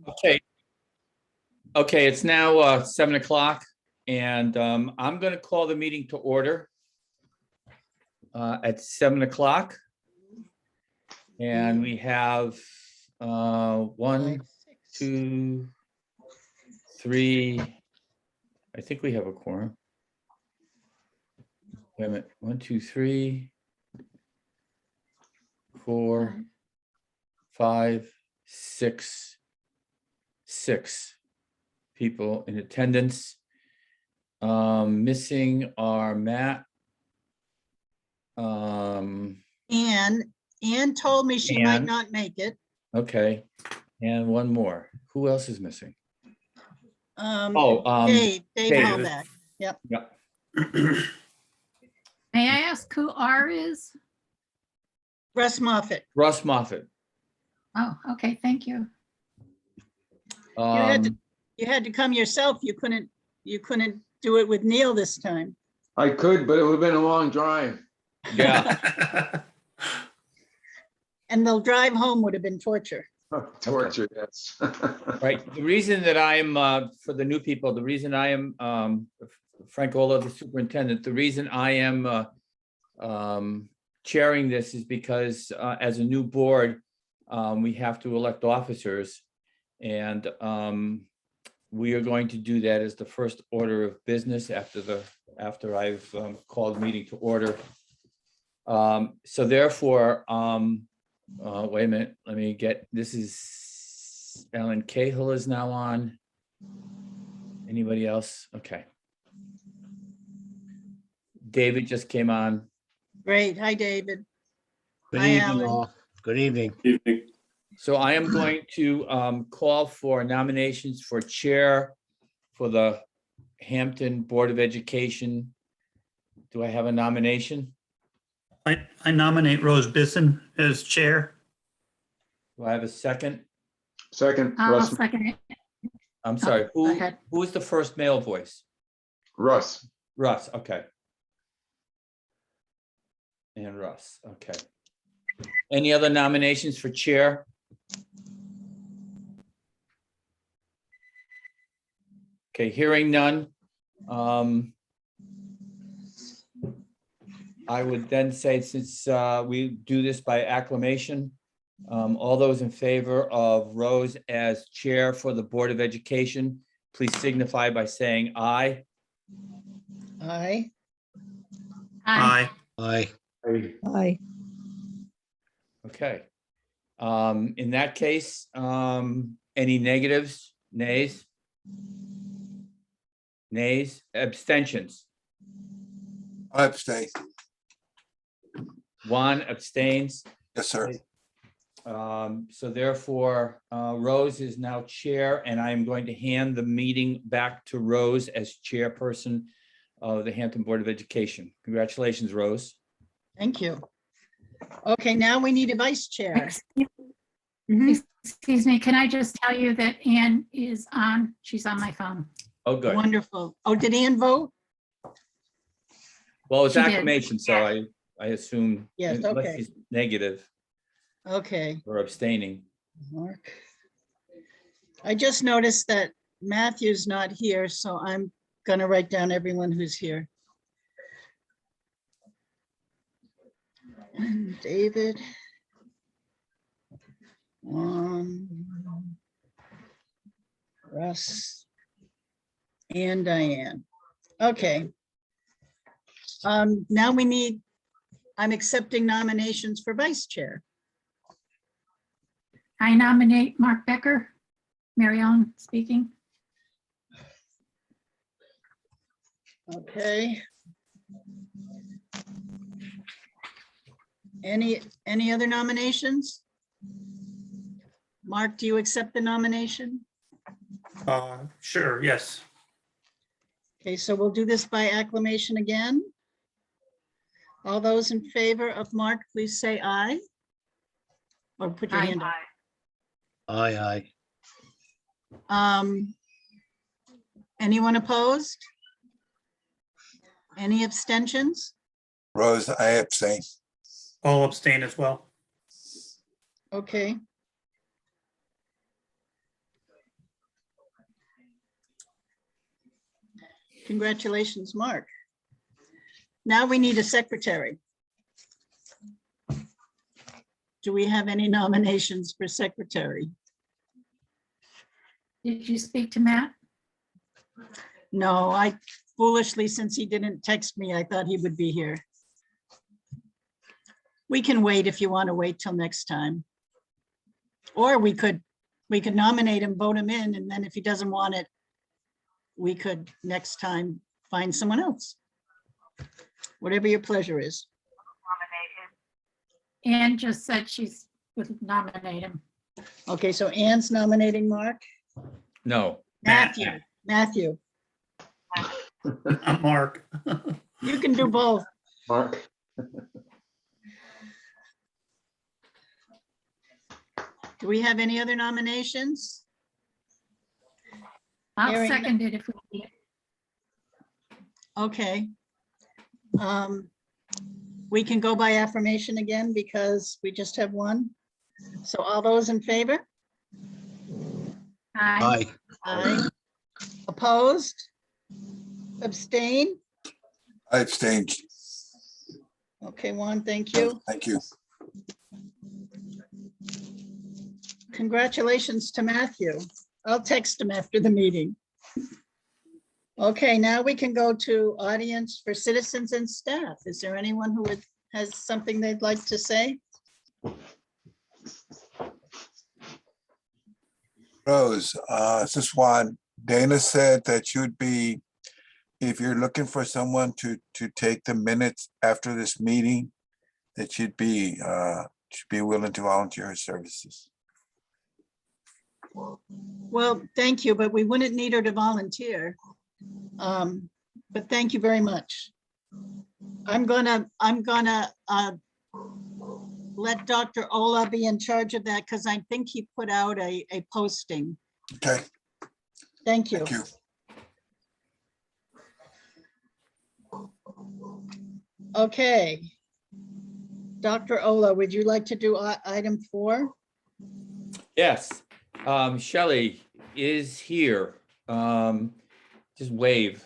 Okay, it's now 7 o'clock, and I'm going to call the meeting to order at 7 o'clock. And we have 1, 2, 3. I think we have a quorum. Wait a minute. 1, 2, 3, 4, 5, 6 people in attendance. Missing are Matt. Anne told me she might Anne. not make it. Okay, and one more. Who else is missing? Dave David. Hallback. Yep. Yeah. May I ask who R is? Russ Moffett. Russ Moffett. Oh, okay, thank you. You had to come yourself. You couldn't do it with Neil this time. I could, but it would have been a long drive. Yeah. And the drive home would have been torture. Torture, yes. Right. The reason that I am, for the new people, the reason I am Frank Ola, the superintendent, the reason I am chairing this is because as a new board, we have to elect officers. And we are going to do that as the first order of business after I've called meeting to order. So therefore, wait a minute, let me get, this is Ellen Cahill is now on. Anybody else? Okay. David just came on. Great. Hi, David. Good Hi, evening, Alan. all. Good evening. So I am going to call for nominations for chair for the Hampton Board of Education. Do I have a nomination? I nominate Rose Bisson as chair. Do I have a second? Second, I'll Russ. second it. I'm sorry, Go ahead. who is the first male voice? Russ. Russ, okay. And Russ, okay. Any other nominations for chair? Okay, hearing none. I would then say, since we do this by acclamation, all those in favor of Rose as chair for the Board of Education, please signify by saying aye. Hi. Aye. Aye. Aye. Hi. Okay. In that case, any negatives, nays? Nays, abstentions? I abstain. One abstains. Yes, sir. So therefore, Rose is now chair, and I am going to hand the meeting back to Rose as chairperson of the Hampton Board of Education. Congratulations, Rose. Thank you. Okay, now we need a vice chair. Excuse me, can I just tell you that Anne is on? She's on my phone. Oh, good. Wonderful. Oh, did Ann vote? Well, it's She did. acclamation, so I assume Yes, unless okay. she's negative Okay. or abstaining. Mark. I just noticed that Matthew's not here, so I'm gonna write down everyone who's here. And David. Russ. And Diane. Okay. Now I'm accepting nominations for vice chair. I nominate Mark Becker. Mary Ellen speaking. Okay. Any other nominations? Mark, do you accept the nomination? Sure, yes. Okay, so we'll do this by acclamation again. All those in favor of Mark, please say aye. Or put your Aye. hand up. Aye, aye. Anyone opposed? Any abstentions? Rose, I abstain. All abstain as well. Okay. Congratulations, Mark. Now we need a secretary. Do we have any nominations for secretary? Did you speak to Matt? No, I foolishly, since he didn't text me, I thought he would be here. We can wait if you want to wait till next time. Or we could nominate him, vote him in, and then if he doesn't want it, we could next time find someone else. Whatever your pleasure is. Ann just said she's would nominate him. Okay, so Ann's nominating Mark. No, Matthew. Mark. You can do both. Mark, Do we have any other nominations? I'll Hearing none. second it if we need it. Okay. We can go by affirmation again because we just have one. So all those in favor? Aye. Aye. Opposed? Abstain? I abstained. Okay, Juan, thank you. Thank you. Congratulations to Matthew. I'll text him after the meeting. Okay, now we can go to audience for citizens and staff. Is there anyone who has something they'd like to say? Rose, this is Juan. Dana said that you'd be, if you're looking for someone to take the minutes after this meeting, that you'd be willing to volunteer her services. Well, thank you, but we wouldn't need her to volunteer. But thank you very much. I'm gonna let Dr. Ola be in charge of that because I think he put out a posting. Okay, Thank you. thank you. Okay. Dr. Ola, would you like to do item 4? yes. Shelley is here. Just wave,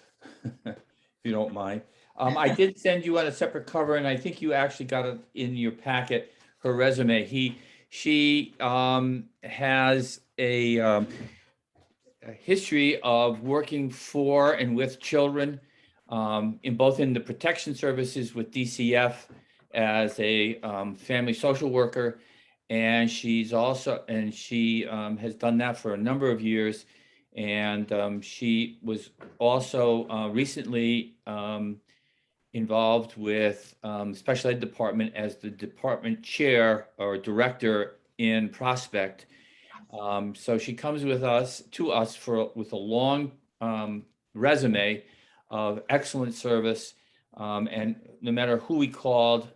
if you don't mind. I did send you on a separate cover, and I think you actually got it in your packet, her resume. She has a history of working for and with children in both in the protection services with DCF as a family social worker. And she has done that for a number of years. And she was also recently involved with special ed department as the department chair or director in Prospect. So she comes with us with a long resume of excellent service. And no matter who we called,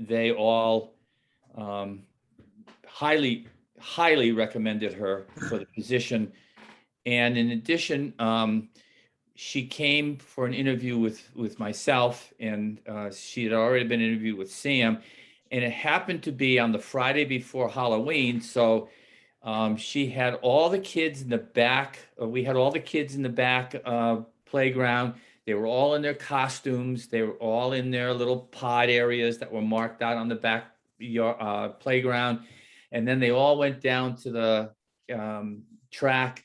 they all highly recommended her for the position. And in addition, she came for an interview with myself, and she had already been interviewed with Sam, and it happened to be on the Friday before Halloween. So she had all the kids in the back. We had all the kids in the back playground. They were all in their costumes. They were all in their little pod areas that were marked out on the back playground. And then they all went down to the track.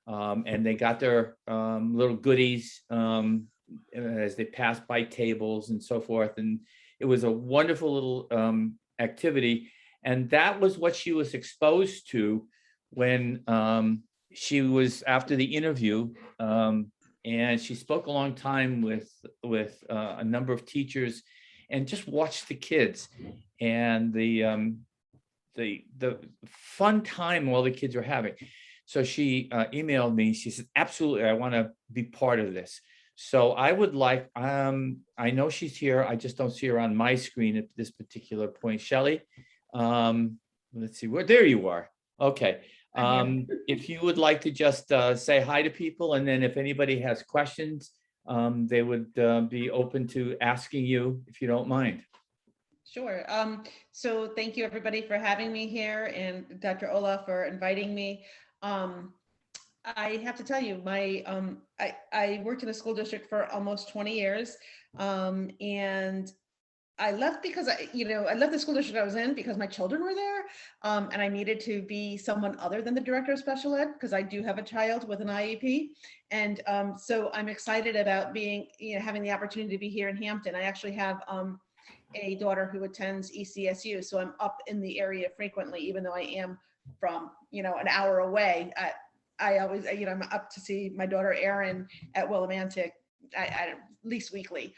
And they got their little goodies as they passed by tables and so forth. And it was a wonderful little activity. And that was what she was exposed to when she was after the interview. And she spoke a long time with a number of teachers and just watched the kids and the fun time all the kids were having. So she emailed me. She said, absolutely, I want to be part of this. So I would like, I know she's here. I just don't see her on my screen at this particular point. Shelley, let's see, there you are. Okay. If you would like to just say hi to people, and then if anybody has questions, they would be open to asking you, if you don't mind. Sure. So thank you everybody for having me here, and Dr. Ola for inviting me. I have to tell you, I worked in a school district for almost 20 years. And I left because I left the school district I was in because my children were there. And I needed to be someone other than the director of special ed because I do have a child with an IEP. And so I'm excited about having the opportunity to be here in Hampton. I actually have a daughter who attends ECSU, so I'm up in the area frequently, even though I am from, an hour away. I always, I'm up to see my daughter Erin at Willimantic at least weekly.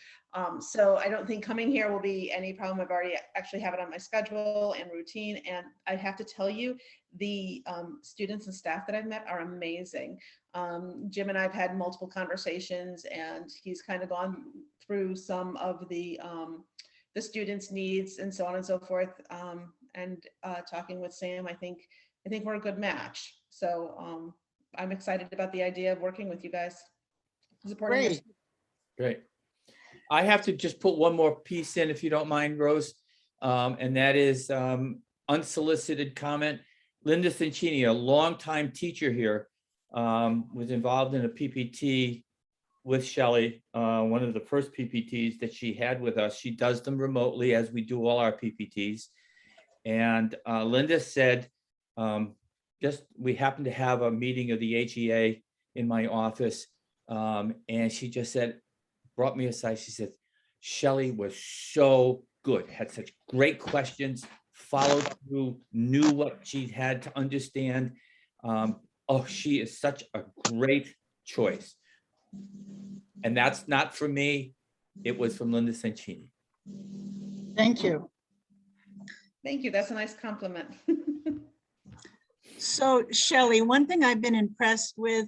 So I don't think coming here will be any problem. I've already actually have it on my schedule and routine. And I have to tell you, the students and staff that I've met are amazing. Jim and I've had multiple conversations, and he's kind of gone through some of the students' needs and so on and so forth. And talking with Sam, I think we're a good match. So I'm excited about the idea of working with you guys. Supporting your Great. Great. I have to just put one more piece in, if you don't mind, Rose. And that is unsolicited comment. Linda Cincini, a longtime teacher here, was involved in a PPT with Shelley, one of the first PPTs that she had with us. She does them remotely, as we do all our PPTs. And Linda said, we happened to have a meeting of the HEA in my office. And she just said, brought me aside. She said, Shelley was so good, had such great questions, followed through, knew what she had to understand. She is such a great choice. And that's not from me. It was from Linda Cincini. Thank you. Thank you. That's a nice compliment. So Shelley, one thing I've been impressed with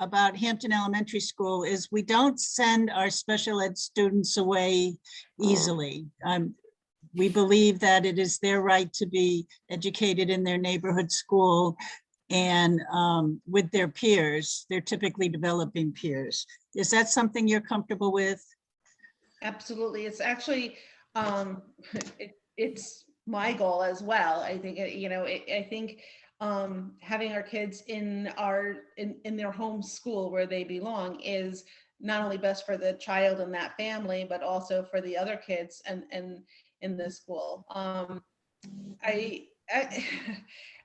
about Hampton Elementary School is we don't send our special ed students away easily. We believe that it is their right to be educated in their neighborhood school and with their peers. They're typically developing peers. Is that something you're comfortable with? Absolutely. It's actually, it's my goal as well. I think, I think having our kids in their home school where they belong is not only best for the child and that family, but also for the other kids and in the school. I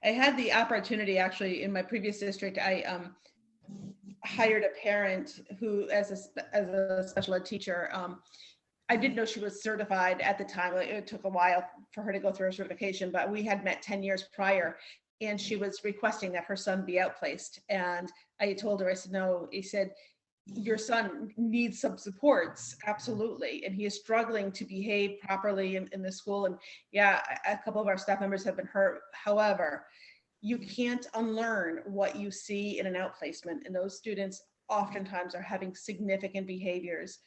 had the opportunity, actually, in my previous district. I hired a parent who, as a special ed teacher, I didn't know she was certified at the time. It took a while for her to go through her certification, but we had met 10 years prior, and she was requesting that her son be outplaced. And I told her, I said, no. He said, your son needs some supports, absolutely, and he is struggling to behave properly in the school. And yeah, a couple of our staff members have been hurt. However, you can't unlearn what you see in an outplacement, and those students oftentimes are having significant behaviors.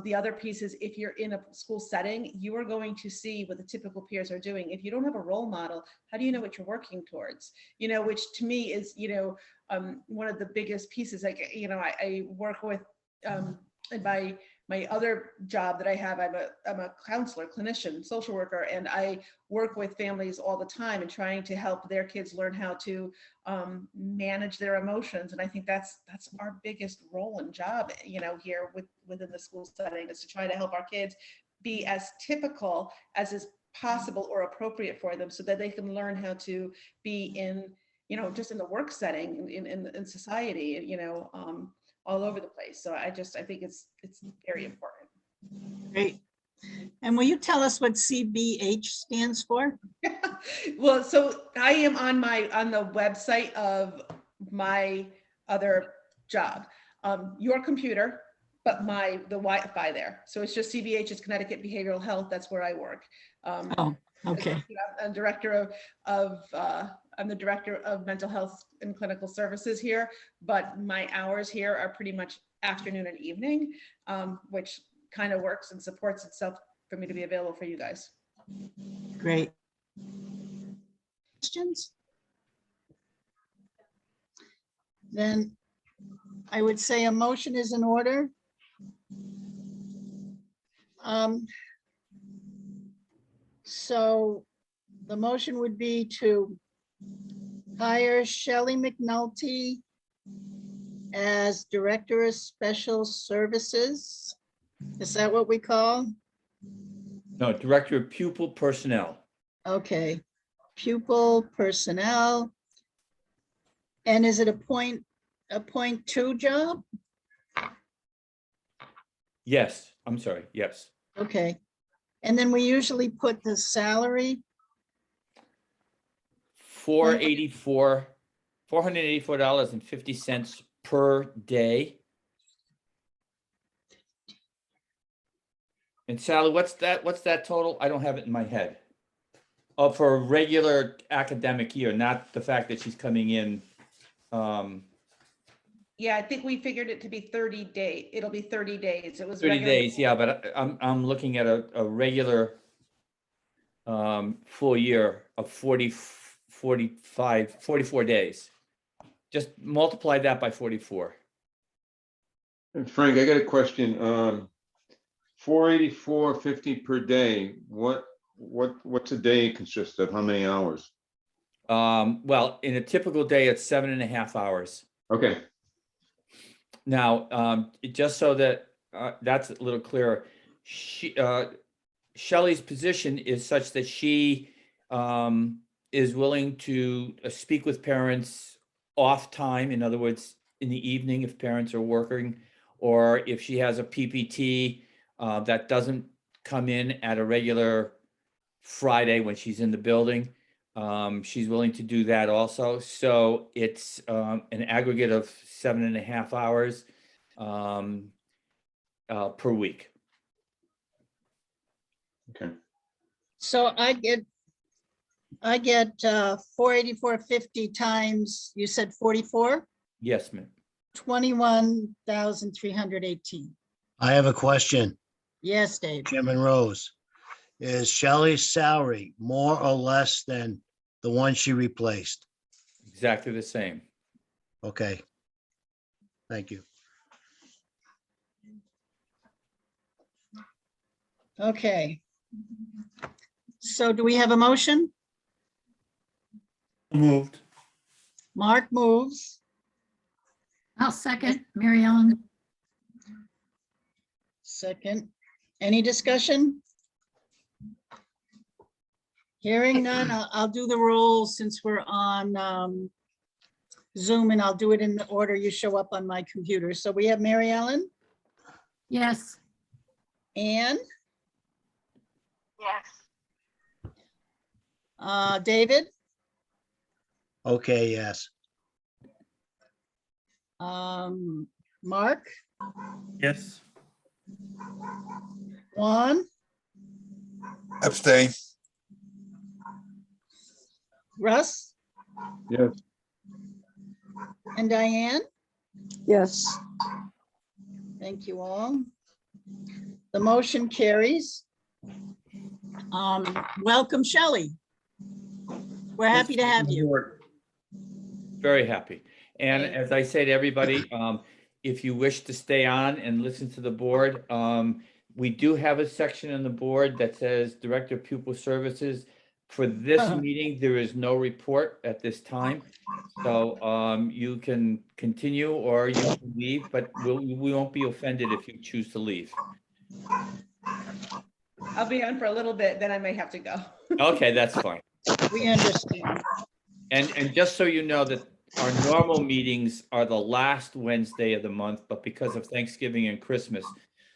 The other piece is, if you're in a school setting, you are going to see what the typical peers are doing. If you don't have a role model, how do you know what you're working towards? Which to me is, one of the biggest pieces. Like, I work with, in my other job that I have, I'm a counselor, clinician, social worker, and I work with families all the time and trying to help their kids learn how to manage their emotions. And I think that's our biggest role and job, here within the school setting, is to try to help our kids be as typical as is possible or appropriate for them, so that they can learn how to be in, just in the work setting, in society, all over the place. So I think it's very important. Great. And will you tell us what CBH stands for? Well, so I am on the website of my other job, your computer, but the Wi-Fi there. So it's just CBH is Connecticut Behavioral Health. That's where I work. Oh, okay. I'm I'm the director of mental health and clinical services here, but my hours here are pretty much afternoon and evening, which kind of works and supports itself for me to be available for you guys. Great. Questions? Then I would say a motion is in order. So the motion would be to hire Shelley McNulty as Director of Special Services. Is that what we call? No, Director of Pupil Personnel. Okay, pupil personnel. And is it a point two job? Yes, I'm sorry, yes. Okay. And then we usually put the salary. $484.50 per day. And Sally, what's that total? I don't have it in my head. Oh, for a regular academic year, not the fact that she's coming in. Yeah, I think we figured it to be 30 days. It'll be 30 days. It was 30 regular- days, yeah, but I'm looking at a regular full year of 44 days. Just multiply that by 44. And Frank, I got a question. 484.50 per day. What's a day consist of? How many hours? Well, in a typical day, it's 7.5 hours. Okay, Now, just so that that's a little clearer, Shelley's position is such that she is willing to speak with parents off time. In other words, in the evening if parents are working, or if she has a PPT that doesn't come in at a regular Friday when she's in the building. She's willing to do that also. So it's an aggregate of 7.5 hours per week. okay. So I get 484.50 times, you said 44, Yes, ma'am. 21,318. I have a question, Yes, Dave. Chairman Rose. Is Shelley's salary more or less than the one she replaced? Exactly the same. Okay. Thank you. Okay. So do we have a motion? Moved. Mark moves. I'll second, Mary Ellen. Second. Any discussion? Hearing none, I'll do the roll since we're on Zoom, and I'll do it in the order you show up on my computer. So we have Mary Ellen, Yes, Anne, Yes. David, Okay, yes. Mark, Yes. Juan, Abstain. Russ, Yes, and Diane. Yes. Thank you all. The motion carries. Welcome, Shelley. We're happy to have you. Very happy. And Okay. as I say to everybody, if you wish to stay on and listen to the board, we do have a section on the board that says Director of Pupil Services. For this meeting, there is no report at this time. So you can continue or you can leave, but we won't be offended if you choose to leave. I'll be on for a little bit, then I may have to go. Okay, that's fine. We understand. And just so you know that our normal meetings are the last Wednesday of the month, but because of Thanksgiving and Christmas,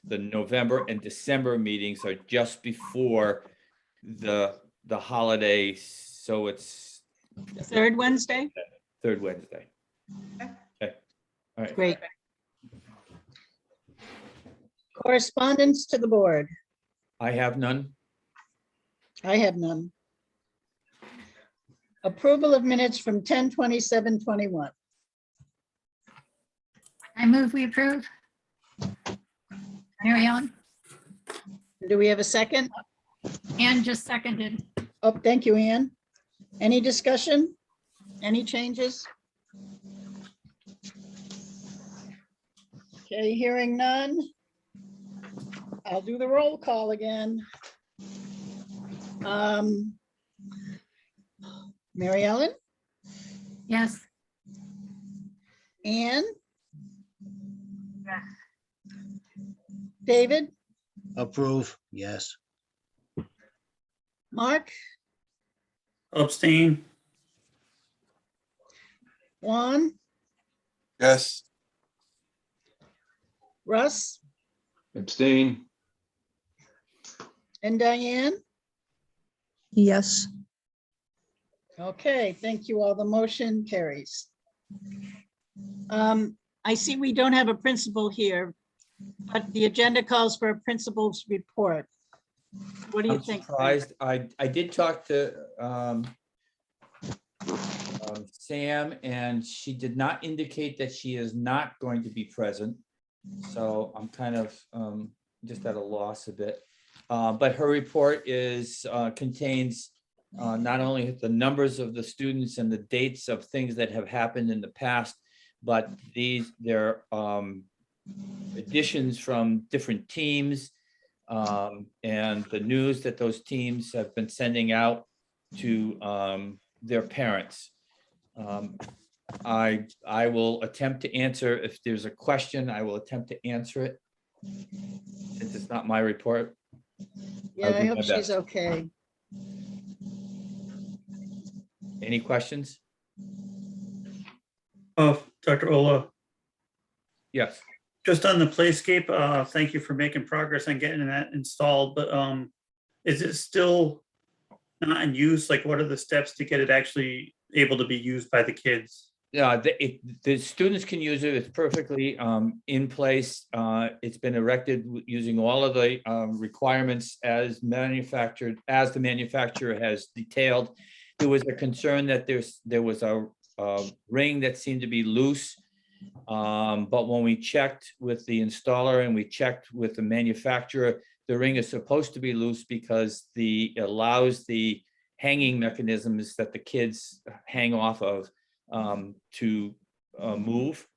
the November and December meetings are just before the holidays. So it's Third Wednesday? third Wednesday. Okay. All right. Great. Correspondence to the board. I have none. I have none. Approval of minutes from 10/27/21. I move we approve. Mary Ellen, Do we have a second? Ann just seconded. Oh, thank you, Ann. Any discussion? Any changes? Okay, hearing none. I'll do the roll call again. Mary Ellen, Yes, Anne? David? Approve, yes. Mark? abstain, Juan? Yes, Russ? Abstain. And Diane? Yes. Okay, thank you all. The motion carries. I see we don't have a principal here, but the agenda calls for a principal's report. What do you I'm think? Frank? surprised. I did talk to Sam, and she did not indicate that she is not going to be present. So I'm kind of just at a loss a bit. But her report is contains not only the numbers of the students and the dates of things that have happened in the past, but they're additions from different teams, and the news that those teams have been sending out to their parents. I will attempt to answer, if there's a question, I will attempt to answer it. Since it's not my report. Yeah, I'll I do hope my she's best. okay. Any questions? Dr. Ola, Yes. just on the playscape, thank you for making progress on getting that installed, but is it still not in use? Like, what are the steps to get it actually able to be used by the kids? Yeah, the students can use it. It's perfectly in place. It's been erected using all of the requirements as the manufacturer has detailed. There was a concern that there was a ring that seemed to be loose. But when we checked with the installer and we checked with the manufacturer, the ring is supposed to be loose because it allows the hanging mechanisms that the kids hang off of to move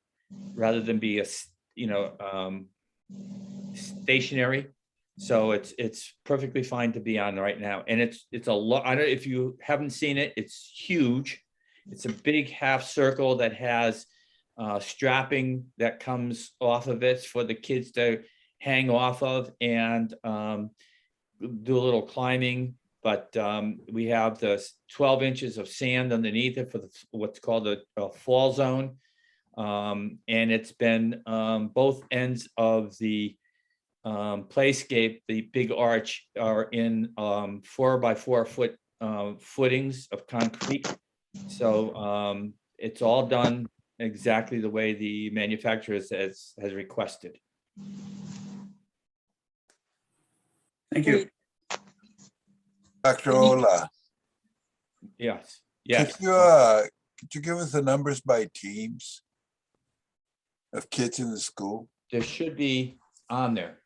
rather than be stationary. So it's perfectly fine to be on right now. And it's a lot. I don't, if you haven't seen it, it's huge. It's a big half circle that has strapping that comes off of it for the kids to hang off of and do a little climbing. But we have the 12 inches of sand underneath it for what's called a fall zone. And it's been both ends of the playscape, the big arch, are in 4 by 4 foot footings of concrete. So it's all done exactly the way the manufacturer has requested. Thank you. Great. Dr. Ola, Yes, yes. could you give us the numbers by teams of kids in the school? There should be on there.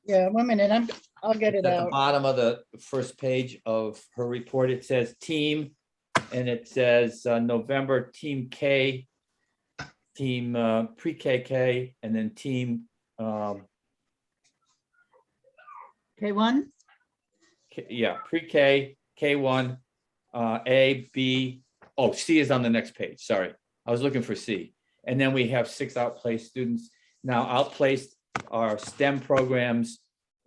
Yeah, 1 minute, I'll get it At the out. bottom of the first page of her report, it says team, and it says November Team K, Team pre-KK, and then Team K1? pre-K, K1, A, B, oh, C is on the next page, sorry. I was looking for C. And then we have 6 outplaced students. Now outplaced are STEM programs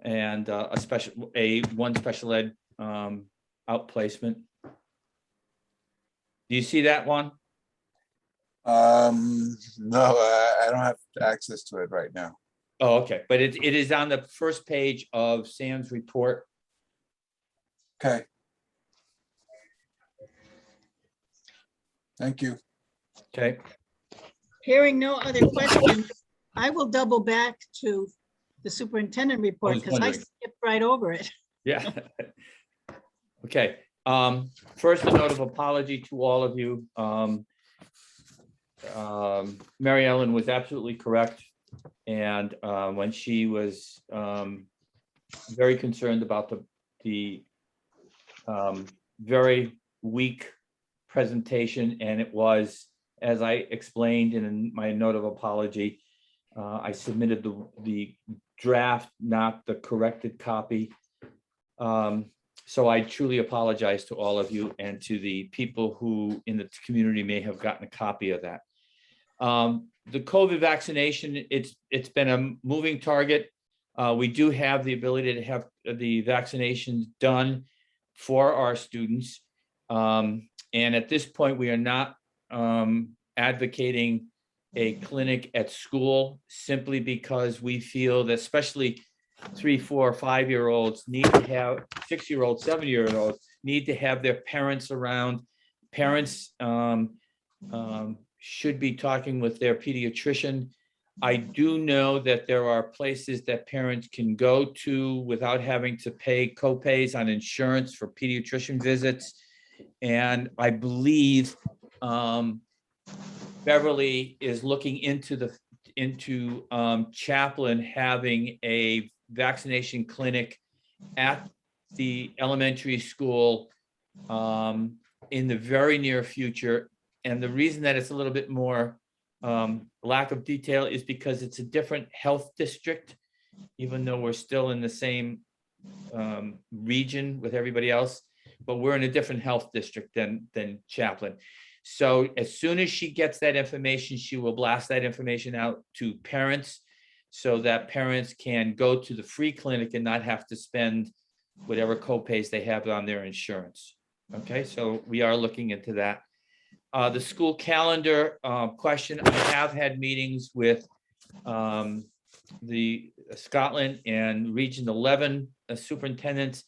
and one special ed outplacement. Do you see that one? No, I don't have access to it right now. Oh, okay, but it is on the first page of Sam's report. Okay. Thank you. Okay, Hearing no other questions, I will double back to the superintendent report was because I wondering. skipped right over it. yeah. Okay, first a note of apology to all of you. Mary Ellen was absolutely correct. And when she was very concerned about the very weak presentation, and it was, as I explained in my note of apology, I submitted the draft, not the corrected copy. So I truly apologize to all of you and to the people who in the community may have gotten a copy of that. The COVID vaccination, it's been a moving target. We do have the ability to have the vaccinations done for our students. And at this point, we are not advocating a clinic at school simply because we feel that especially 3, 4, 5-year-olds need to have 6-year-olds, 7-year-olds need to have their parents around. Parents should be talking with their pediatrician. I do know that there are places that parents can go to without having to pay co-pays on insurance for pediatrician visits. And I believe Beverly is looking into Chaplin having a vaccination clinic at the elementary school in the very near future. And the reason that it's a little bit more lack of detail is because it's a different health district, even though we're still in the same region with everybody else, but we're in a different health district than Chaplin. So as soon as she gets that information, she will blast that information out to parents so that parents can go to the free clinic and not have to spend whatever co-pays they have on their insurance. Okay, so we are looking into that. The school calendar question, I have had meetings with the Scotland and Region 11 superintendents,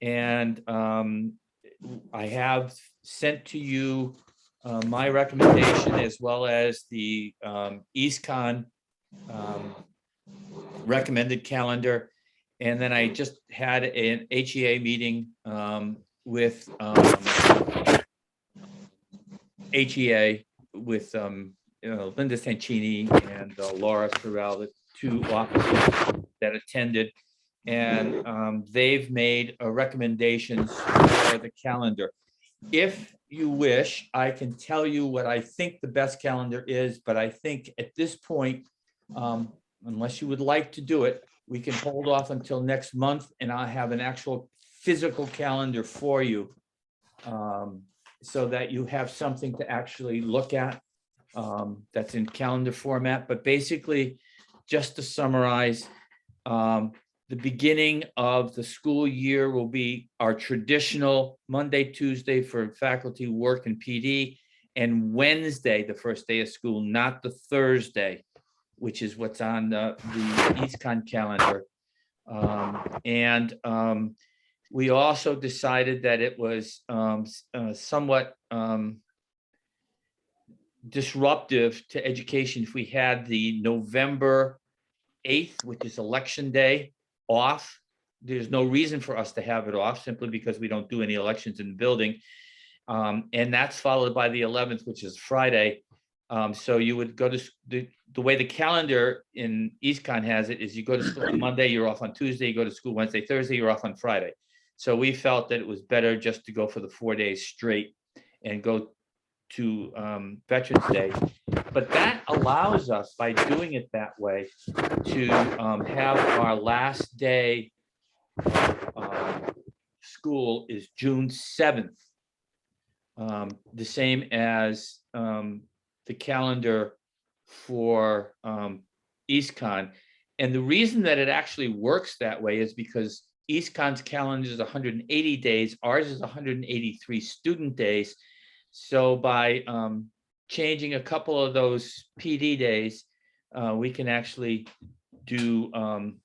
and I have sent to you my recommendation as well as the EastCon recommended calendar. And then I just had an HEA meeting with HEA with Linda Sancini and Laura Sorrell, the 2 officers that attended. And they've made recommendations for the calendar. If you wish, I can tell you what I think the best calendar is, but I think at this point, unless you would like to do it, we can hold off until next month and I'll have an actual physical calendar for you so that you have something to actually look at that's in calendar format. But basically, just to summarize, the beginning of the school year will be our traditional Monday, Tuesday for faculty work and PD, and Wednesday, the first day of school, not the Thursday, which is what's on the EastCon calendar. We also decided that it was somewhat disruptive to education if we had the November 8th, which is election day, off. There's no reason for us to have it off simply because we don't do any elections in the building. And that's followed by the 11th, which is Friday. So you would go to the way the calendar in EastCon has it is you go to school on Monday, you're off on Tuesday, you go to school Wednesday, Thursday, you're off on Friday. So we felt that it was better just to go for the 4 days straight and go to Veterans Day. But that allows us, by doing it that way, to have our last day school is June 7th. The same as the calendar for EastCon. And the reason that it actually works that way is because EastCon's calendar is 180 days, ours is 183 student days. So by changing a couple of those PD days, we can actually do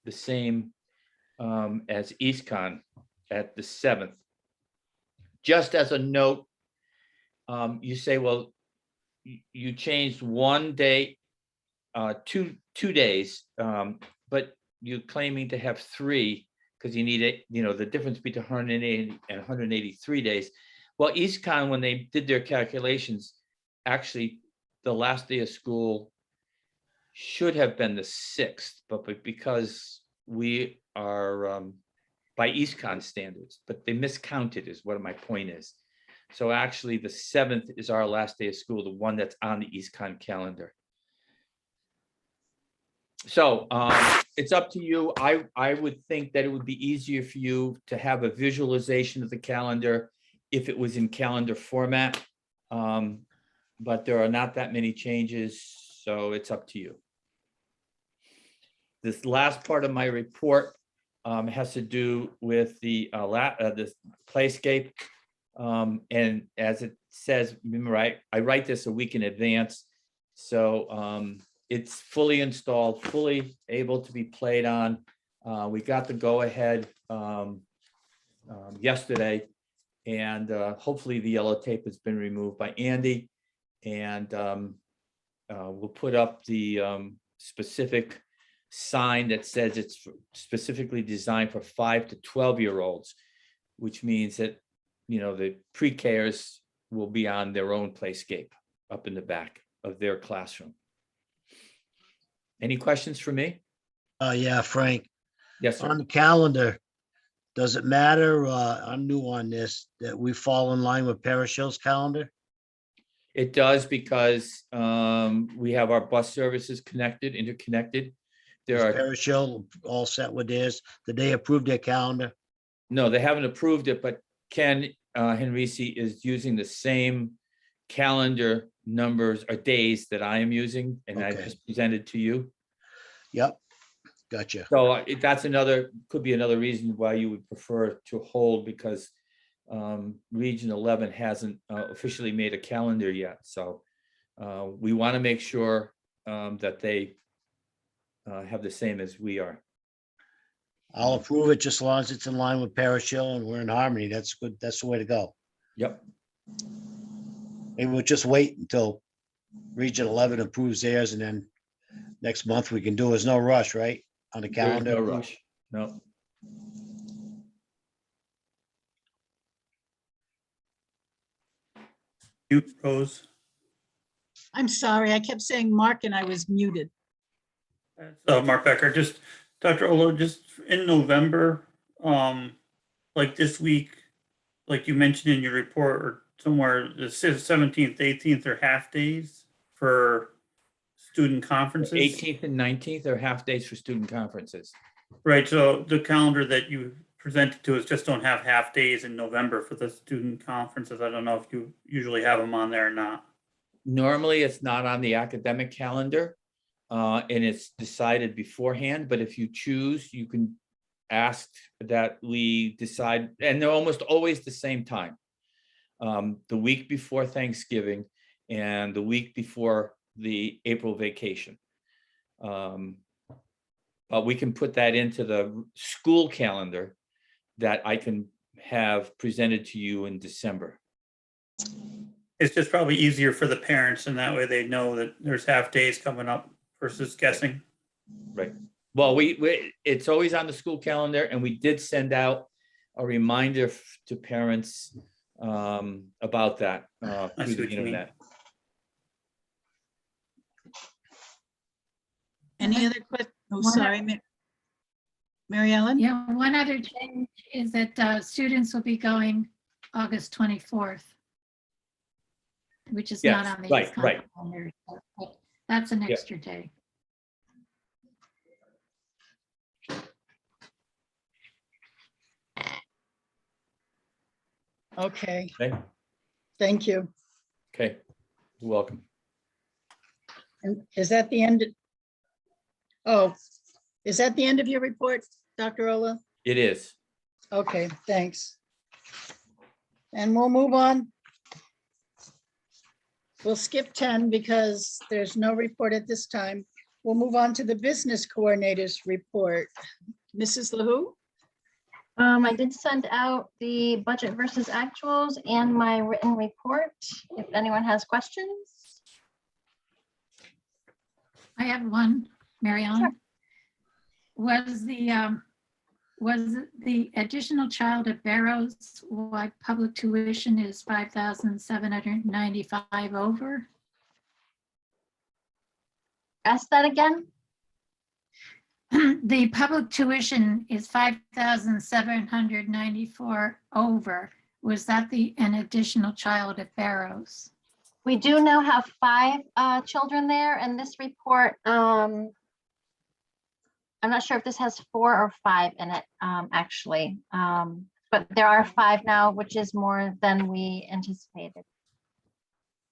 the same as EastCon at the 7th. Just as a note, you say, well, you changed one day, two days, but you're claiming to have 3 because you need it, the difference between 180 and 183 days. Well, EastCon, when they did their calculations, actually the last day of school should have been the 6th, but because we are by EastCon standards, but they miscounted is what my point is. So actually the 7th is our last day of school, the one that's on the EastCon calendar. So it's up to you. I would think that it would be easier for you to have a visualization of the calendar if it was in calendar format. but there are not that many changes, so it's up to you. This last part of my report has to do with the playscape. And as it says, remember, I write this a week in advance. So it's fully installed, fully able to be played on. We got the go-ahead yesterday, and hopefully the yellow tape has been removed by Andy. And we'll put up the specific sign that says it's specifically designed for 5 to 12-year-olds, which means that, you know, the pre-Kers will be on their own playscape up in the back of their classroom. Any questions for me? Yeah, Frank, Yes, sir. on the calendar, does it matter, I'm new on this, that we fall in line with Parish Hills calendar? It does, because we have our bus services interconnected. There Is are, Parish Hill all set with theirs? Did they approve their calendar? no, they haven't approved it, but Ken Henrici is using the same calendar numbers or days that I am using, and I Okay. just presented to you. Yep, gotcha. So that's could be another reason why you would prefer to hold, because Region 11 hasn't officially made a calendar yet. So we want to make sure that they have the same as we are. I'll approve it just as long as it's in line with Parish Hill and we're in harmony. That's good. That's the way to go. Yep. Maybe we'll just wait until Region 11 approves theirs, and then next month we can do. There's no rush, right? On the There's calendar. no rush. No. Mute, Rose. I'm sorry, I kept saying Mark and I was muted. Mark Becker, just Dr. Olo, just in November, like this week, like you mentioned in your report or somewhere, the 17th, 18th are half days for student conferences. 18th and 19th are half days for student conferences. Right, so the calendar that you presented to us just don't have half days in November for the student conferences. I don't know if you usually have them on there or not. Normally, it's not on the academic calendar, and it's decided beforehand, but if you choose, you can ask that we decide, and they're almost always the same time. The week before Thanksgiving and the week before the April vacation. But we can put that into the school calendar that I can have presented to you in December. It's just probably easier for the parents, and that way they know that there's half days coming up versus guessing. Right. Well, it's always on the school calendar, and we did send out a reminder to parents about that through see the what you mean. internet. Any other questions? Oh, One- sorry, Mary Ellen? Yeah, one other change is that students will be going August 24th, which is not Yes, on the right, ESCOM right. calendar. But that's an Yeah. extra day. Okay, Okay, thank you. okay, you're welcome. And is that the end? Oh, is that the end of your report, Dr. Ola? It is. Okay, thanks. And we'll move on. We'll skip 10 because there's no report at this time. We'll move on to the business coordinators report. Mrs. LaHoo? I did send out the budget versus actuals and my written report, if anyone has questions. I have one, Mary Ellen. Was the additional child at Barrows, why public tuition is 5,795 over? Ask that again. The public tuition is 5,794 over. Was that an additional child at Barrows? We do now have 5 children there, and this report, I'm not sure if this has 4 or 5 in it, actually. But there are 5 now, which is more than we anticipated.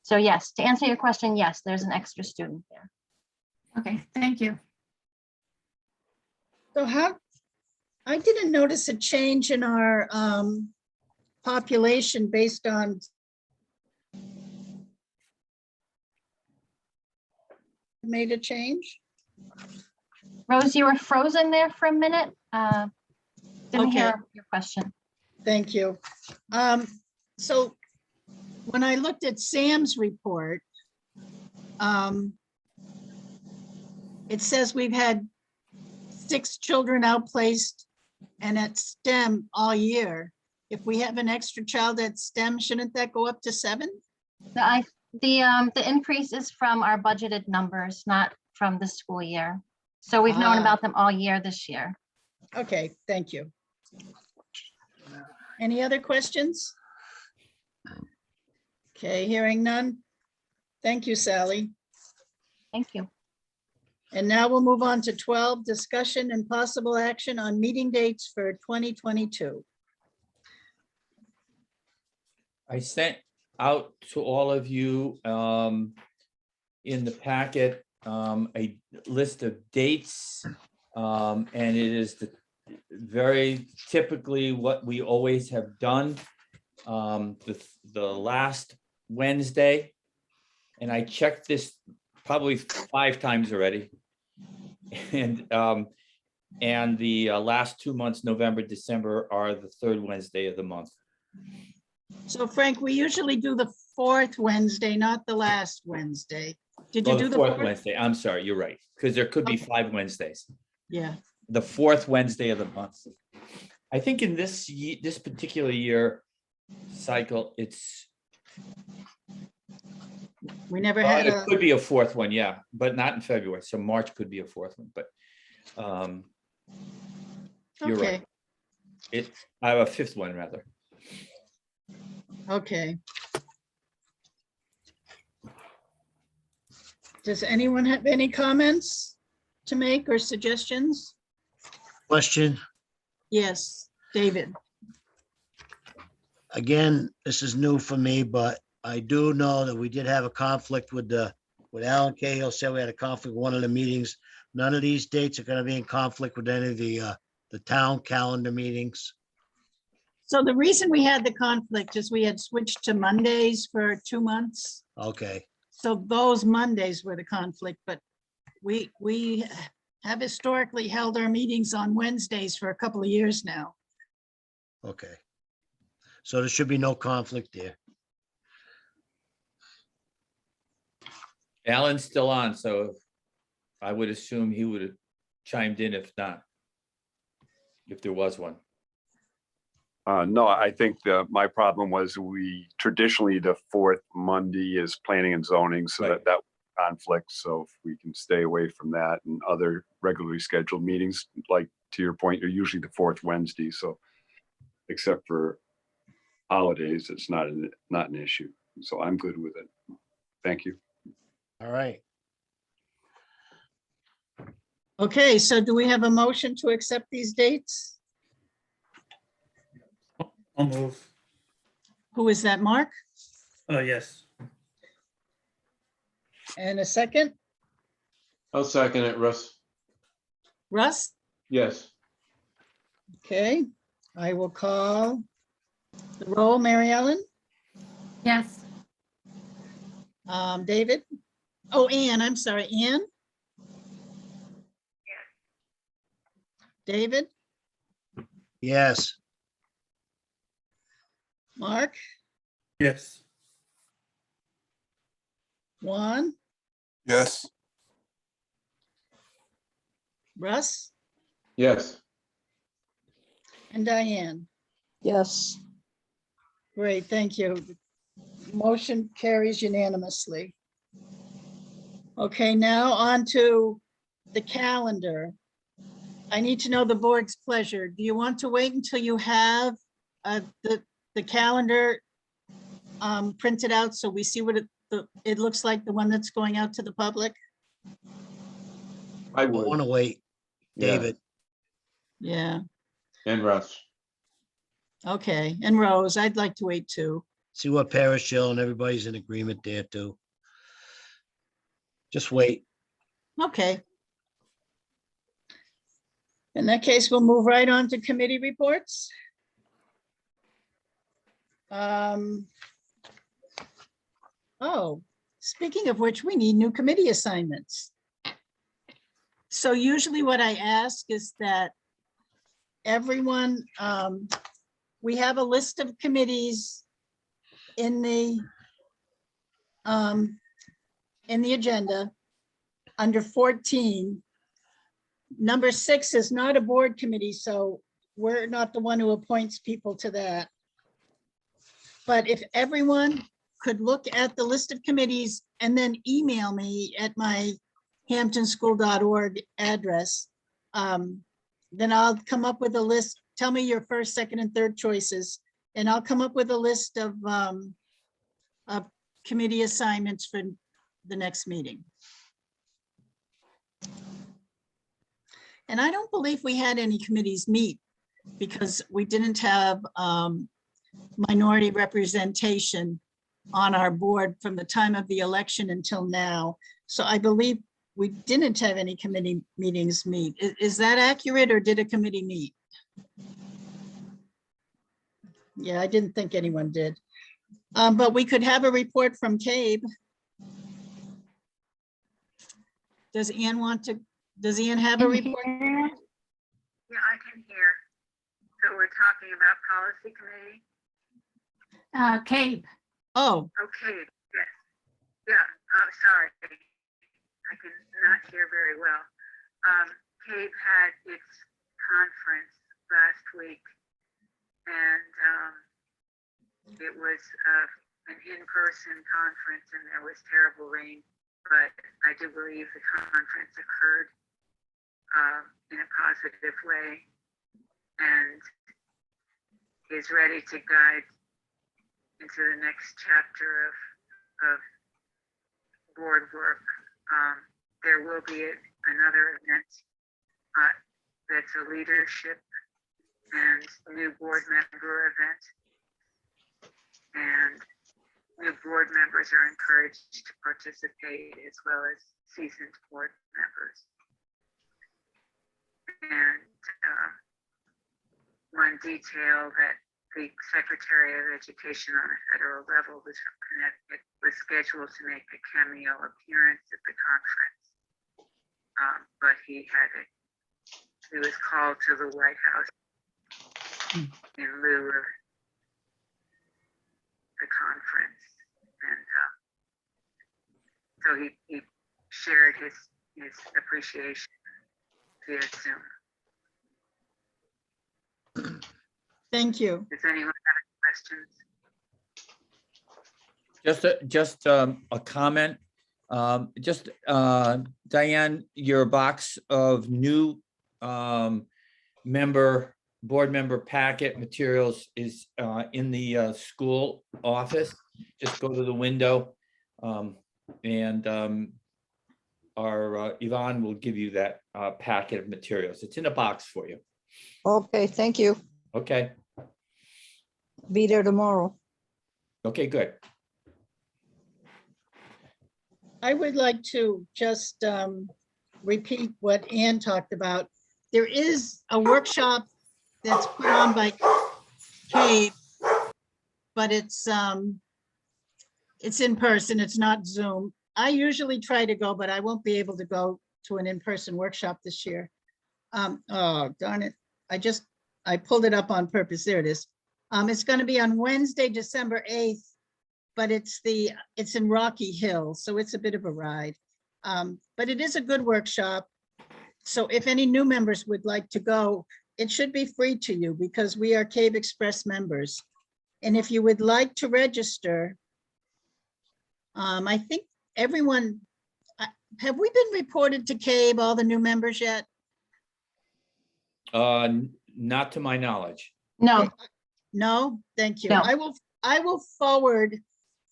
So yes, to answer your question, yes, there's an extra student there. Okay, thank you. So I didn't notice a change in our population based on made a change? Rose, you were frozen there for a minute. Didn't Okay. hear your question. Thank you. So when I looked at Sam's report, it says we've had 6 children outplaced and at STEM all year. If we have an extra child at STEM, shouldn't that go up to 7? The increase is from our budgeted numbers, not from the school year. So we've known Ah. about them all year this year. Okay, thank you. Any other questions? Okay, hearing none. Thank you, Sally. Thank you. And now we'll move on to 12, discussion and possible action on meeting dates for 2022. I sent out to all of you in the packet a list of dates. And it is very typically what we always have done. The last Wednesday. And I checked this probably 5 times already. And the last 2 months, November, December, are the 3rd Wednesday of the month. So Frank, we usually do the 4th Wednesday, not the last Wednesday. Did you Oh, do the the 4th 4th? Wednesday. I'm sorry, you're right, because there could be 5 Wednesdays. Yeah, The 4th Wednesday of the month. I think in this particular year cycle, we never had it a, could be a 4th one, yeah, but not in February. So March could be a 4th one, but you're okay, right. I have a 5th one rather. okay. Does anyone have any comments to make or suggestions? Question, Yes, David. again, this is new for me, but I do know that we did have a conflict with Alan Cahill said we had a conflict with one of the meetings. None of these dates are gonna be in conflict with any of the town calendar meetings. So the reason we had the conflict is we had switched to Mondays for 2 months. Okay, So those Mondays were the conflict, but we have historically held our meetings on Wednesdays for a couple of years now. okay. So there should be no conflict there. Alan's still on, so I would assume he would have chimed in if not, if there was one. No, I think my problem was traditionally the 4th Monday is planning and zoning, so Right. that conflict. So if we can stay away from that and other regularly scheduled meetings, like to your point, they're usually the 4th Wednesday. So except for holidays, it's not an issue. So I'm good with it. Thank you. All right, Okay, so do we have a motion to accept these dates? I'll move. Who is that, Mark? Yes. And a second? I'll second it, Russ. Russ? Yes. Okay, I will call the roll. Mary Ellen? Yes, David? Oh, Ann, I'm sorry, Ann? David? yes, Mark? Yes. Juan? Yes, Russ? Yes. And Diane? Yes. Great, thank you. Motion carries unanimously. Okay, now on to the calendar. I need to know the board's pleasure. Do you want to wait until you have the calendar printed out so we see what it looks like, the one that's going out to the public? I I would. want to wait, Yeah. David. Yeah, And Russ. okay, and Rose, I'd like to wait too. See what Parish Hill and everybody's in agreement there too. Just wait. Okay. In that case, we'll move right on to committee reports. Oh, speaking of which, we need new committee assignments. So usually what I ask is that everyone, we have a list of committees in the agenda under 14. Number 6 is not a board committee, so we're not the one who appoints people to that. But if everyone could look at the list of committees and then email me at my hamptonschool.org address, then I'll come up with a list. Tell me your first, second, and third choices, and I'll come up with a list of committee assignments for the next meeting. And I don't believe we had any committees meet because we didn't have minority representation on our board from the time of the election until now. So I believe we didn't have any committee meetings meet. Is that accurate, or did a committee meet? Yeah, I didn't think anyone did. But we could have a report from CABE. Does Ann have a report? Yeah, I can hear. So we're talking about policy committee? Kate, Oh, Okay, yes. Yeah, sorry. I can not hear very well. CABE had its conference last week, and it was an in-person conference, and there was terrible rain, but I do believe the conference occurred in a positive way and is ready to guide into the next chapter of board work. There will be another event that's a leadership and new board member event. And new board members are encouraged to participate, as well as seasoned board members. And one detail that the Secretary of Education on a federal level was from Connecticut was scheduled to make a cameo appearance at the conference. But he was called to the White House in lieu of the conference. And so he shared his appreciation via Zoom. thank you. Does anyone have any questions? Just a comment. Diane, your box of new board member packet materials is in the school office. Just go to the window, and our Yvonne will give you that packet of materials. It's in a box for you. Okay, thank you. Okay. Be there tomorrow. Okay, good. I would like to just repeat what Ann talked about. There is a workshop that's put on by CABE, but it's in person, it's not Zoom. I usually try to go, but I won't be able to go to an in-person workshop this year. Oh, darn it. I pulled it up on purpose. There it is. It's going to be on Wednesday, December 8th, but it's in Rocky Hill, so it's a bit of a ride. But it is a good workshop. So if any new members would like to go, it should be free to you because we are CABE Express members. And if you would like to register, I think everyone, have we been reported to CABE, all the new members yet? Not to my knowledge. No, No, thank you. No. I will forward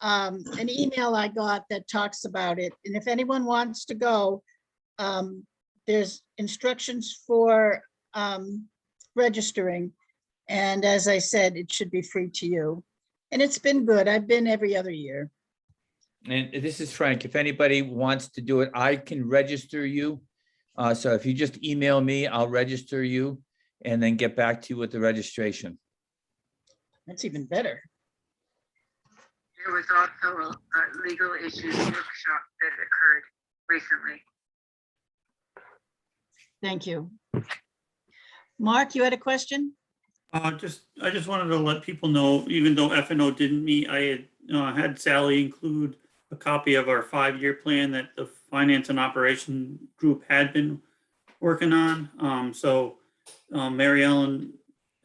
an email I got that talks about it. And if anyone wants to go, there's instructions for registering. And as I said, it should be free to you. And it's been good. I've been every other year. And this is Frank. If anybody wants to do it, I can register you. So if you just email me, I'll register you and then get back to you with the registration. That's even better. There was also a legal issues workshop that occurred recently. Thank you. Mark, you had a question? I just wanted to let people know, even though FNO didn't meet, I had Sally include a copy of our 5-year plan that the finance and operation group had been working on. So Mary Ellen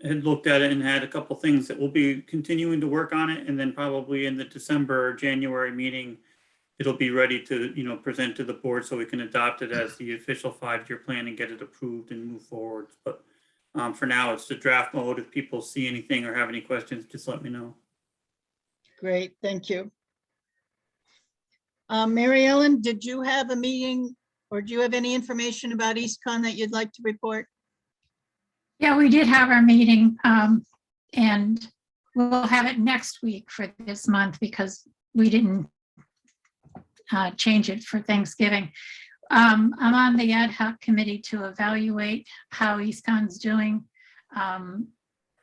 had looked at it and had a couple things that we'll be continuing to work on it. And then probably in the December or January meeting, it'll be ready to, present to the board so we can adopt it as the official 5-year plan and get it approved and move forward. But for now, it's the draft mode. If people see anything or have any questions, just let me know. Great, thank you. Mary Ellen, did you have a meeting or do you have any information about EastCon that you'd like to report? Yeah, we did have our meeting, and we'll have it next week for this month because we didn't change it for Thanksgiving. I'm on the ad hoc committee to evaluate how EastCon's doing,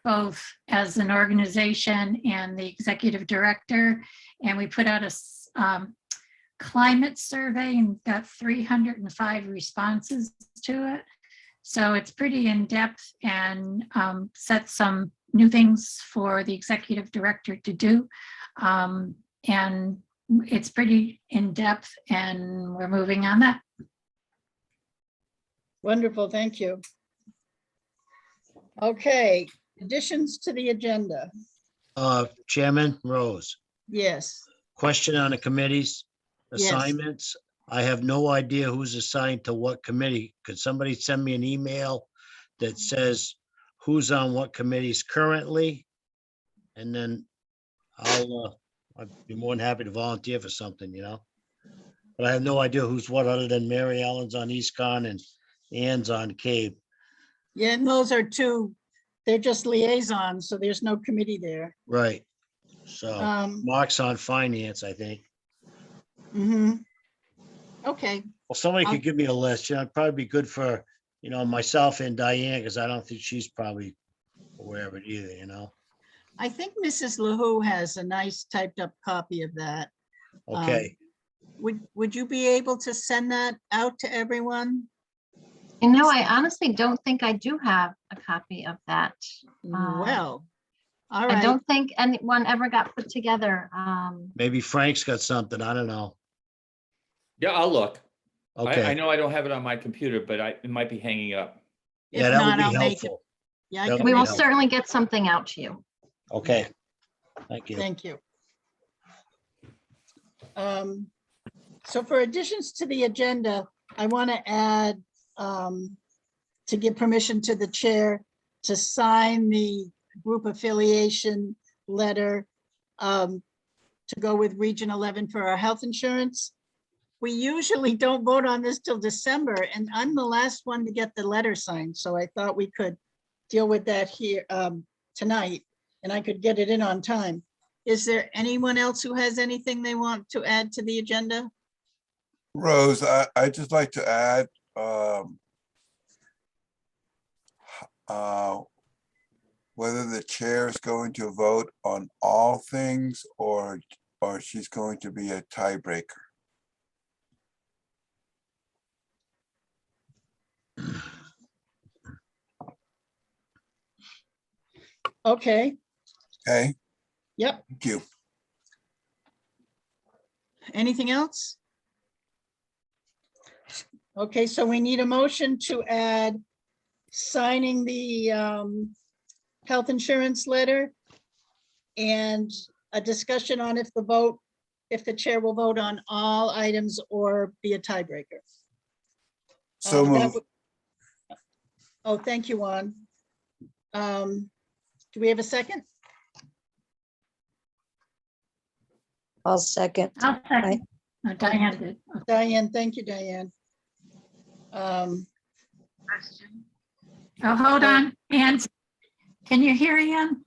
both as an organization and the executive director. And we put out a climate survey and got 305 responses to it. So it's pretty in-depth and set some new things for the executive director to do. And it's pretty in-depth and we're moving on that. Wonderful, thank you. Okay, additions to the agenda. Chairman Rose, Yes, question on the committees, Yes. assignments. I have no idea who's assigned to what committee. Could somebody send me an email that says who's on what committees currently? And then I'd be more than happy to volunteer for something, But I have no idea who's what other than Mary Ellen's on EastCon and Ann's on CABE. yeah, and those are two, they're just liaisons, so there's no committee there. Right. So Mark's on finance, I think. Mhm. Okay, Well, somebody could give me a list. It'd probably be good for, myself and Diane, because I don't think she's probably aware of it either, I think Mrs. LaHoo has a nice typed up copy of that. Okay. Would you be able to send that out to everyone? I honestly don't think I do have a copy of that. Well, all I right, don't think anyone ever got put together. Maybe Frank's got something. I don't know. Yeah, I'll look. I Okay. know I don't have it on my computer, but it might be hanging up. if Yeah, that would not, be I'll make it. helpful. Yeah, I That can would We be will make it. helpful. certainly get something out to you. Okay. Thank you. Thank you. So for additions to the agenda, I want to add, to give permission to the chair to sign the group affiliation letter to go with Region 11 for our health insurance. We usually don't vote on this till December, and I'm the last one to get the letter signed, so I thought we could deal with that here tonight, and I could get it in on time. Is there anyone else who has anything they want to add to the agenda? Rose, I'd just like to add, whether the chair is going to vote on all things or she's going to be a tiebreaker. Okay, Okay, yep. thank you. Anything else? Okay, so we need a motion to add signing the health insurance letter and a discussion on if the chair will vote on all items or be a tiebreaker. So That moved. would- Oh, thank you, Juan. Do we have a second? I'll second. I'll second. Oh, Diane did. Diane, thank you, Diane. Question. Oh, hold on. Ann, can you hear Ann?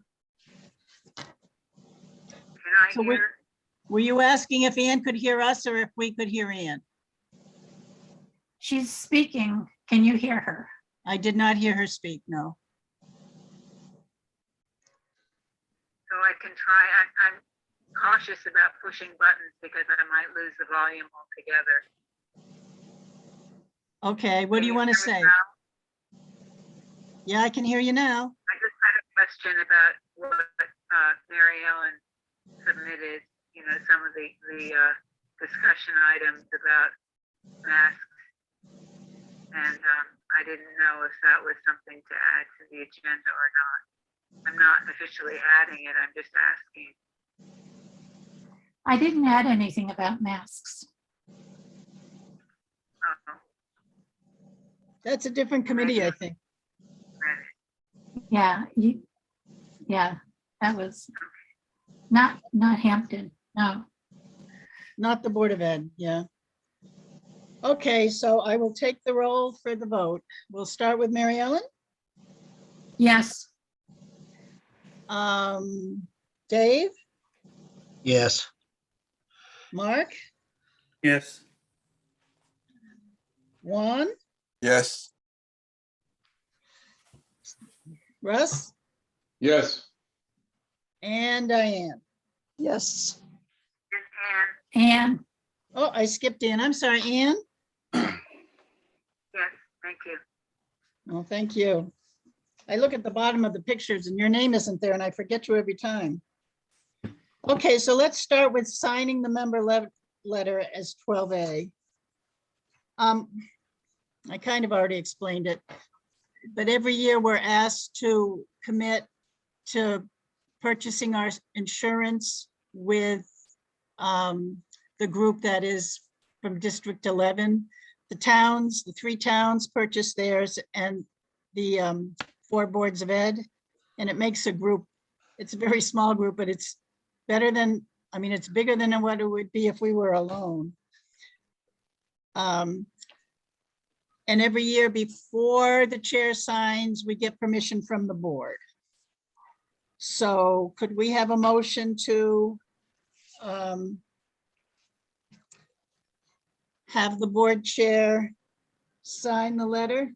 I So we- hear? Were you asking if Ann could hear us or if we could hear Ann? She's speaking. Can you hear her? I did not hear her speak, no. So I can try, I'm cautious about pushing buttons because I might lose the volume altogether. Okay, what do you Can want to hear me say? now? Yeah, I can hear you now. I just had a question about what Mary Ellen submitted, you know, some of the discussion items about masks. And I didn't know if that was something to add to the agenda or not. I'm not officially adding it, I'm just asking. I didn't add anything about masks. Oh, That's a different committee, I think. read it. Yeah, that was not Hampton, no. Not the Board of Ed, yeah. Okay, so I will take the roll for the vote. We'll start with Mary Ellen. Yes, Dave, Yes. Mark, Yes. Juan, Yes, Russ, Yes. and Diane. Yes. And and Oh, I skipped Ann. I'm sorry, Ann. yes, thank you. Oh, thank you. I look at the bottom of the pictures and your name isn't there and I forget you every time. Okay, so let's start with signing the member letter as 12A. I kind of already explained it, but every year we're asked to commit to purchasing our insurance with the group that is from District 11. The towns, the 3 towns purchase theirs and the 4 boards of ed, and it makes a group. It's a very small group, but it's better than, I mean, it's bigger than what it would be if we were alone. And every year before the chair signs, we get permission from the board. So could we have a motion to have the board chair sign the letter?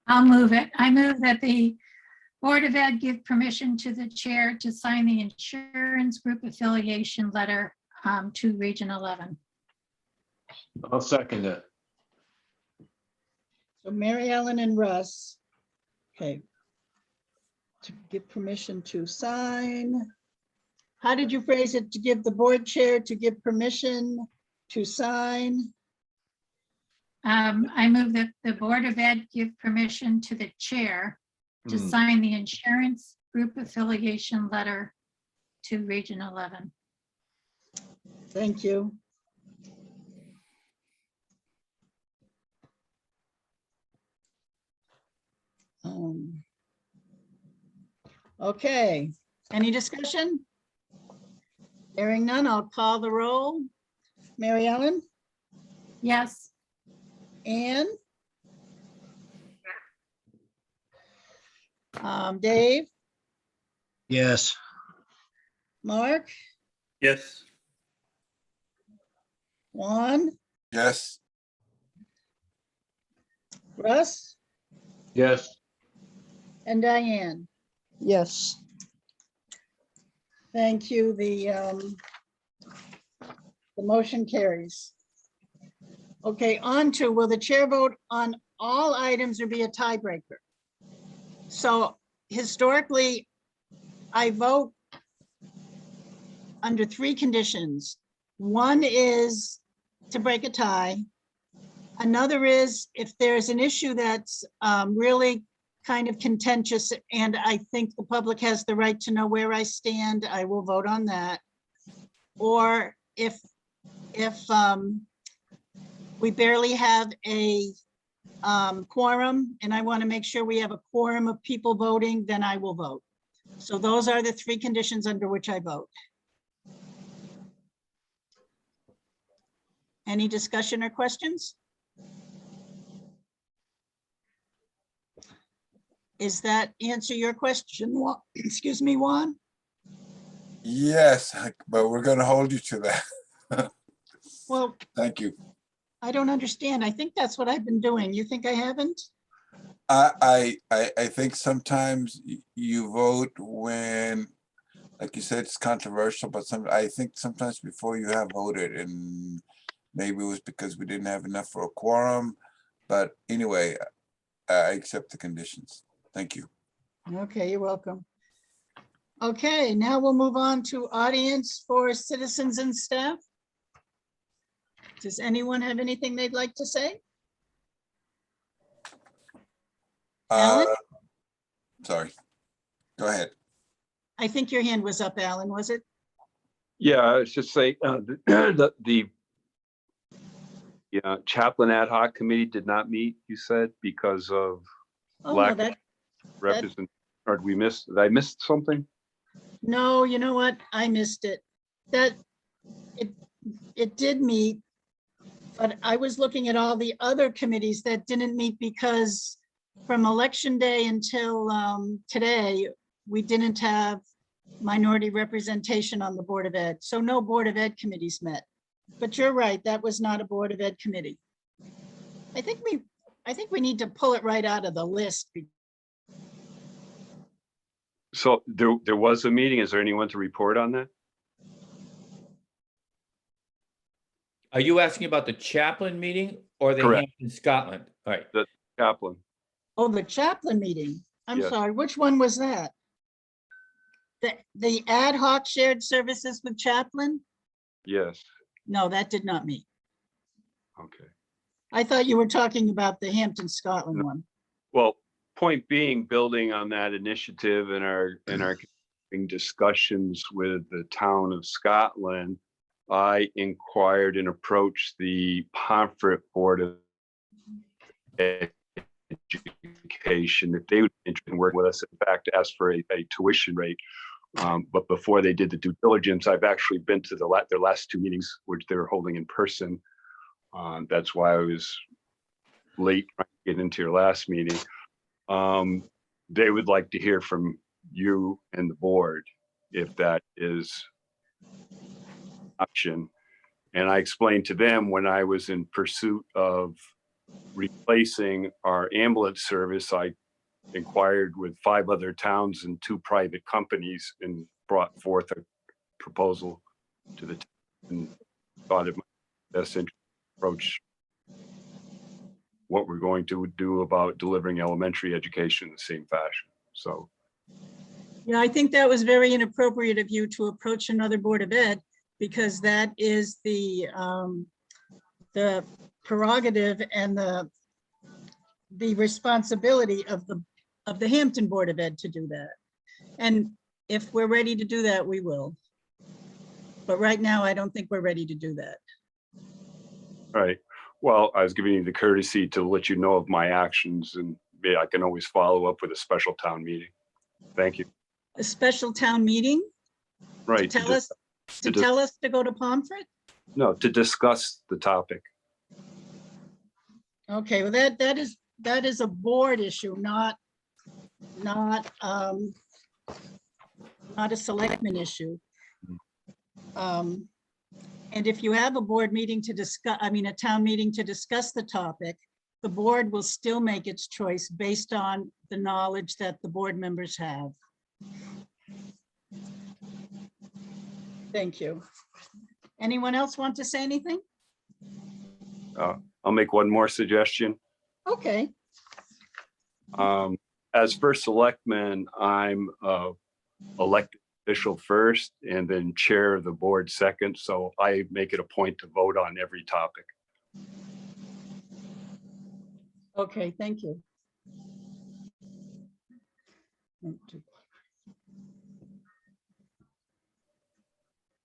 I'll move it. I move that the Board of Ed give permission to the chair to sign the insurance group affiliation letter to Region 11. I'll second it. So Mary Ellen and Russ. Okay. To give permission to sign. How did you phrase it? To give the board chair to give permission to sign? I move that the Board of Ed give permission to the chair to sign the insurance group affiliation letter to Region 11. Thank you. Okay, any discussion? Hearing none, I'll call the roll. Mary Ellen, Yes, Ann? Dave, Yes. Mark, Yes. Juan, yes, Russ, Yes. and Diane. Yes. Thank you. The motion carries. Okay, on to, will the chair vote on all items or be a tiebreaker? So historically, I vote under 3 conditions. One is to break a tie. Another is if there's an issue that's really kind of contentious and I think the public has the right to know where I stand, I will vote on that. Or if we barely have a quorum and I want to make sure we have a quorum of people voting, then I will vote. So those are the 3 conditions under which I vote. Any discussion or questions? Is that answer your question? Excuse me, Juan? Yes, but we're gonna hold you to that. Well, Thank you. I don't understand. I think that's what I've been doing. You think I haven't? I think sometimes you vote when, like you said, it's controversial, but I think sometimes before you have voted, and maybe it was because we didn't have enough for a quorum. But anyway, I accept the conditions. Thank you. Okay, you're welcome. Okay, now we'll move on to audience for citizens and staff. Does anyone have anything they'd like to say? Alan? Sorry. Go ahead. I think your hand was up, Alan, was it? Yeah, I was just saying, the chaplain ad hoc committee did not meet, you said, because of Oh, lack no, of that, represent, or did I miss something? no, you know what? I missed it. That, it did meet, but I was looking at all the other committees that didn't meet because from election day until today, we didn't have minority representation on the Board of Ed. So no Board of Ed committees met. But you're right, that was not a Board of Ed committee. I think we need to pull it right out of the list. So there was a meeting. Is there anyone to report on that? Are you asking about the chaplain meeting or the Correct. Hampton Scotland? All right. The chaplain. Oh, the chaplain meeting. I'm Yes. sorry, which one was that? The ad hoc shared services with chaplain? Yes. No, that did not meet. Okay. I thought you were talking about the Hampton Scotland one. Well, point being, building on that initiative and our discussions with the town of Scotland, I inquired and approached the Pomfret Board of Education if they would be interested in working with us. In fact, asked for a tuition rate. But before they did the due diligence, I've actually been to their last two meetings, which they were holding in person. That's why I was late trying to get into your last meeting. They would like to hear from you and the board if that is option. And I explained to them when I was in pursuit of replacing our ambulance service, I inquired with 5 other towns and 2 private companies and brought forth a proposal to the town and thought it might be best interest approach what we're going to do about delivering elementary education in the same fashion. So Yeah, I think that was very inappropriate of you to approach another Board of Ed because that is the prerogative and the responsibility of the Hampton Board of Ed to do that. And if we're ready to do that, we will. But right now, I don't think we're ready to do that. all right. Well, I was giving you the courtesy to let you know of my actions, and I can always follow up with a special town meeting. Thank you. A special town meeting? Right. To tell us to go to Pomfret? No, to discuss the topic. Okay, well, that is a board issue, not a selectman issue. And if you have a board meeting to discuss, a town meeting to discuss the topic, the board will still make its choice based on the knowledge that the board members have. Thank you. Anyone else want to say anything? I'll make one more suggestion. Okay, As first selectman, I'm elected official first and then chair of the board second. So I make it a point to vote on every topic. okay, thank you.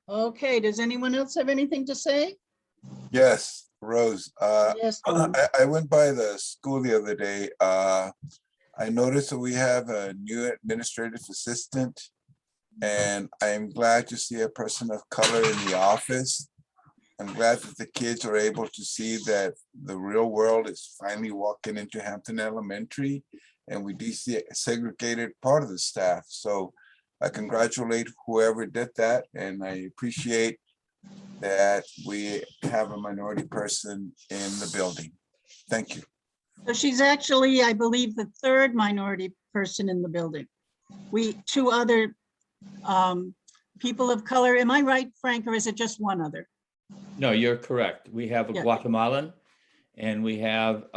Okay, does anyone else have anything to say? Yes, Rose. Yes, Tom. I went by the school the other day. I noticed that we have a new administrative assistant. And I'm glad to see a person of color in the office. I'm glad that the kids are able to see that the real world is finally walking into Hampton Elementary, and we desegregated part of the staff. So I congratulate whoever did that, and I appreciate that we have a minority person in the building. Thank you. So she's actually, I believe, the third minority person in the building. Two other people of color. Am I right, Frank, or is it just one other? No, you're correct. We have a Yeah. Guatemalan and we have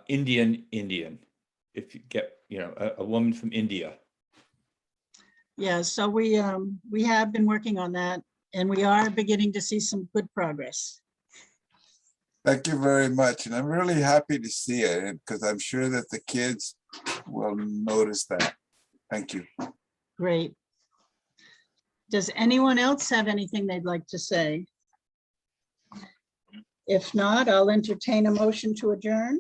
Indian, if you get, a woman from India. Yeah, so we have been working on that, and we are beginning to see some good progress. Thank you very much. And I'm really happy to see it because I'm sure that the kids will notice that. Thank you. Great. Does anyone else have anything they'd like to say? If not, I'll entertain a motion to adjourn.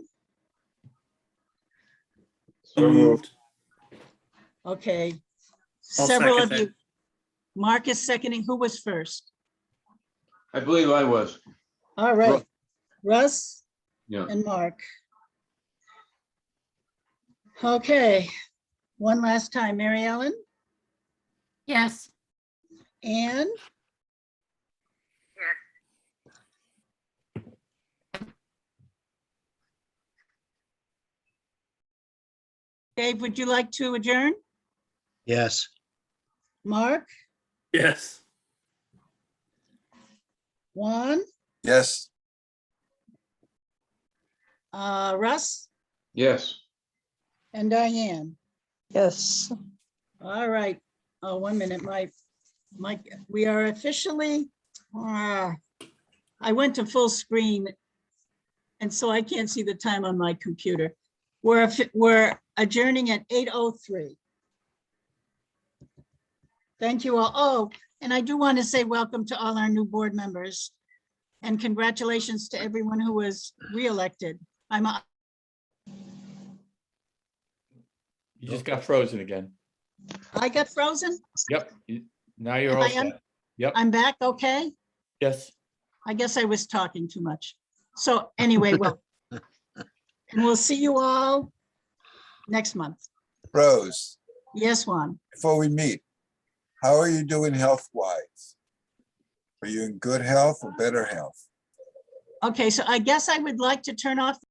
So moved. Okay. I'll Several second of you. that. Mark is seconding. Who was first? I believe I was. All right. Russ Yeah. and Mark. Okay. One last time, Mary Ellen, Yes. Anne, Yes. Dave, would you like to adjourn? Yes. Mark, Yes. Juan, Yes. Russ, Yes. and Diane. Yes. All right. Oh, 1 minute, we are officially, I went to full screen, and so I can't see the time on my computer. We're adjourning at 8:03. Thank you all. Oh, and I do want to say welcome to all our new board members, and congratulations to everyone who was reelected. You just got frozen again. I got frozen. Yep. Now you're all set. Yep. I'm back. Okay. Yes. I guess I was talking too much. So anyway, well, and we'll see you all next month. Rose, Yes, Juan. before we meet, how are you doing health-wise? Are you in good health or better health? Okay, so I guess I would like to turn off